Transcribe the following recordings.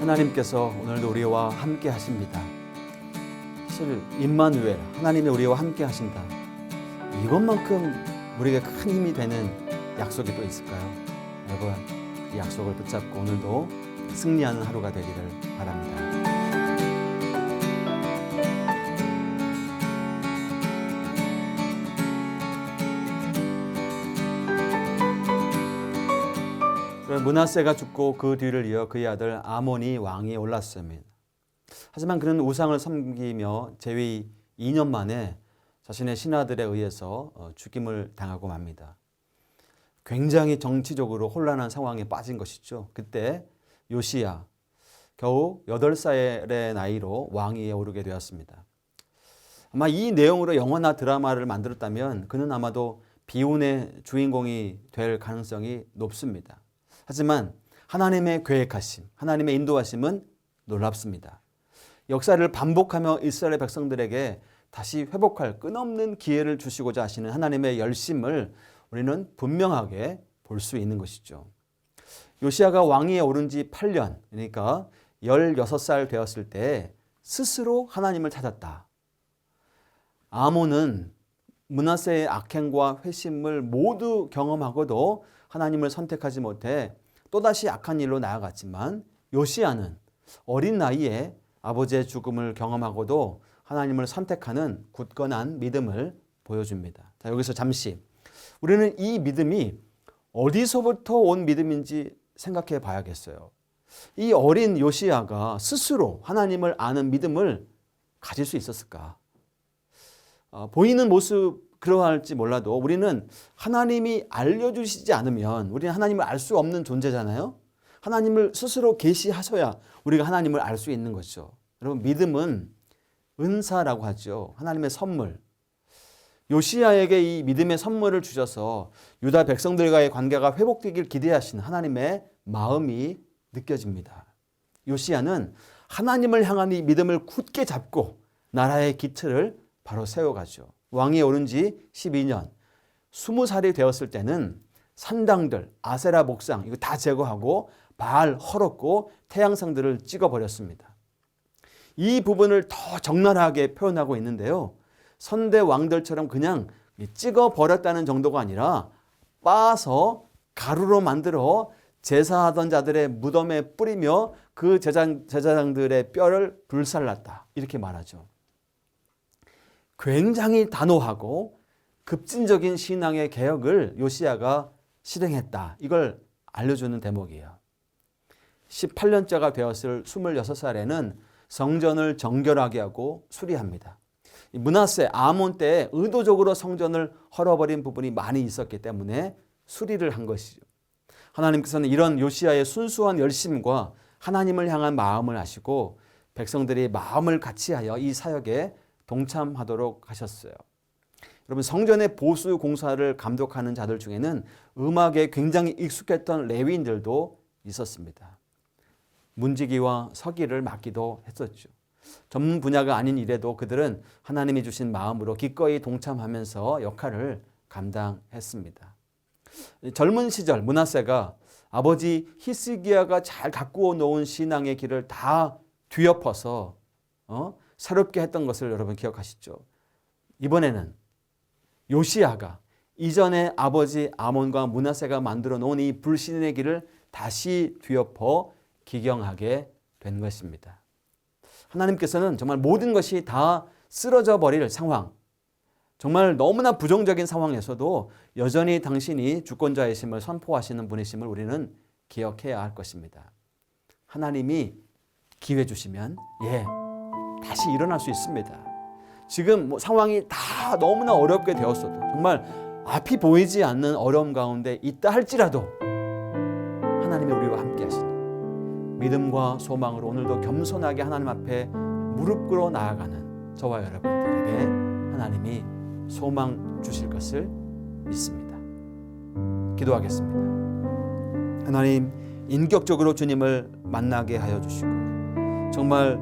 하나님께서 오늘도 우리와 함께 하십니다. 사실 임마누엘, 하나님이 우리와 함께 하신다. 이것만큼 우리에게 큰 힘이 되는 약속이 또 있을까요? 여러분, 이 약속을 붙잡고 오늘도 승리하는 하루가 되기를 바랍니다. 므낫세가 죽고 그 뒤를 이어 그의 아들 아몬이 왕위에 올랐습니다. 하지만 그는 우상을 섬기며 재위 2년 만에 자신의 신하들에 의해서 죽임을 당하고 맙니다. 굉장히 정치적으로 혼란한 상황에 빠진 것이죠. 그때 요시야 겨우 8살의 나이로 왕위에 오르게 되었습니다. 아마 이 내용으로 영화나 드라마를 만들었다면 그는 아마도 비운의 주인공이 될 가능성이 높습니다. 하지만 하나님의 계획하심, 하나님의 인도하심은 놀랍습니다. 역사를 반복하며 이스라엘 백성들에게 다시 회복할 끊없는 기회를 주시고자 하시는 하나님의 열심을 우리는 분명하게 볼 수 있는 것이죠. 요시야가 왕위에 오른 지 8년, 그러니까 16살 되었을 때 스스로 하나님을 찾았다. 아몬은 므낫세의 악행과 회심을 모두 경험하고도 하나님을 선택하지 못해 또다시 악한 일로 나아갔지만 요시야는 어린 나이에 아버지의 죽음을 경험하고도 하나님을 선택하는 굳건한 믿음을 보여줍니다. 자, 여기서 잠시 우리는 이 믿음이 어디서부터 온 믿음인지 생각해 봐야겠어요. 이 어린 요시야가 스스로 하나님을 아는 믿음을 가질 수 있었을까? 보이는 모습 그러할지 몰라도 우리는 하나님이 알려주시지 않으면 우리는 하나님을 알 수 없는 존재잖아요. 하나님을 스스로 계시하셔야 우리가 하나님을 알 수 있는 거죠. 여러분, 믿음은 은사라고 하죠. 하나님의 선물. 요시야에게 이 믿음의 선물을 주셔서 유다 백성들과의 관계가 회복되길 기대하시는 하나님의 마음이 느껴집니다. 요시야는 하나님을 향한 이 믿음을 굳게 잡고 나라의 기틀을 바로 세워가죠. 왕위에 오른 지 12년, 20살이 되었을 때는 산당들, 아세라 목상 이거 다 제거하고 바알 헐었고 태양상들을 찍어버렸습니다. 이 부분을 더 적나라하게 표현하고 있는데요. 선대 왕들처럼 그냥 찍어버렸다는 정도가 아니라 빻아서 가루로 만들어 제사하던 자들의 무덤에 뿌리며 그 제사장들의 뼈를 불살랐다. 이렇게 말하죠. 굉장히 단호하고 급진적인 신앙의 개혁을 요시야가 실행했다. 이걸 알려주는 대목이에요. 18년째가 되었을 26살에는 성전을 정결하게 하고 수리합니다. 므낫세 아몬 때에 의도적으로 성전을 헐어버린 부분이 많이 있었기 때문에 수리를 한 것이죠. 하나님께서는 이런 요시야의 순수한 열심과 하나님을 향한 마음을 아시고 백성들이 마음을 같이하여 이 사역에 동참하도록 하셨어요. 여러분, 성전의 보수 공사를 감독하는 자들 중에는 음악에 굉장히 익숙했던 레위인들도 있었습니다. 문지기와 서기를 맡기도 했었죠. 전문 분야가 아닌 일에도 그들은 하나님이 주신 마음으로 기꺼이 동참하면서 역할을 감당했습니다. 젊은 시절 므낫세가 아버지 히스기야가 잘 가꾸어 놓은 신앙의 길을 다 뒤엎어서 새롭게 했던 것을 여러분 기억하시죠? 이번에는 요시야가 이전에 아버지 아몬과 므낫세가 만들어 놓은 이 불신의 길을 다시 뒤엎어 기경하게 된 것입니다. 하나님께서는 정말 모든 것이 다 쓰러져 버릴 상황, 정말 너무나 부정적인 상황에서도 여전히 당신이 주권자이심을 선포하시는 분이심을 우리는 기억해야 할 것입니다. 하나님이 기회 주시면 다시 일어날 수 있습니다. 지금 상황이 다 너무나 어렵게 되었어도 정말 앞이 보이지 않는 어려움 가운데 있다 할지라도 하나님이 우리와 함께 하시니 믿음과 소망으로 오늘도 겸손하게 하나님 앞에 무릎 꿇어 나아가는 저와 여러분들에게 하나님이 소망 주실 것을 믿습니다. 기도하겠습니다. 하나님, 인격적으로 주님을 만나게 하여 주시고 정말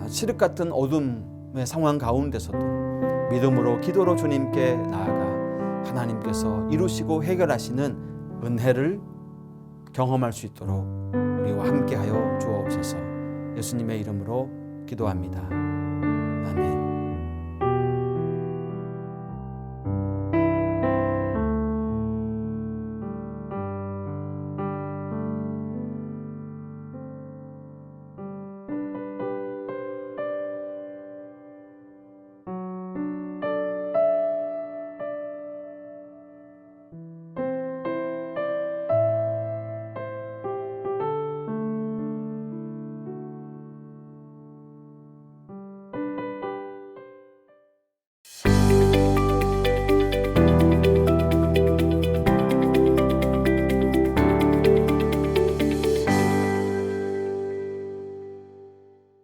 칠흑 같은 어둠의 상황 가운데서도 믿음으로 기도로 주님께 나아가 하나님께서 이루시고 해결하시는 은혜를 경험할 수 있도록 우리와 함께하여 주옵소서. 예수님의 이름으로 기도합니다.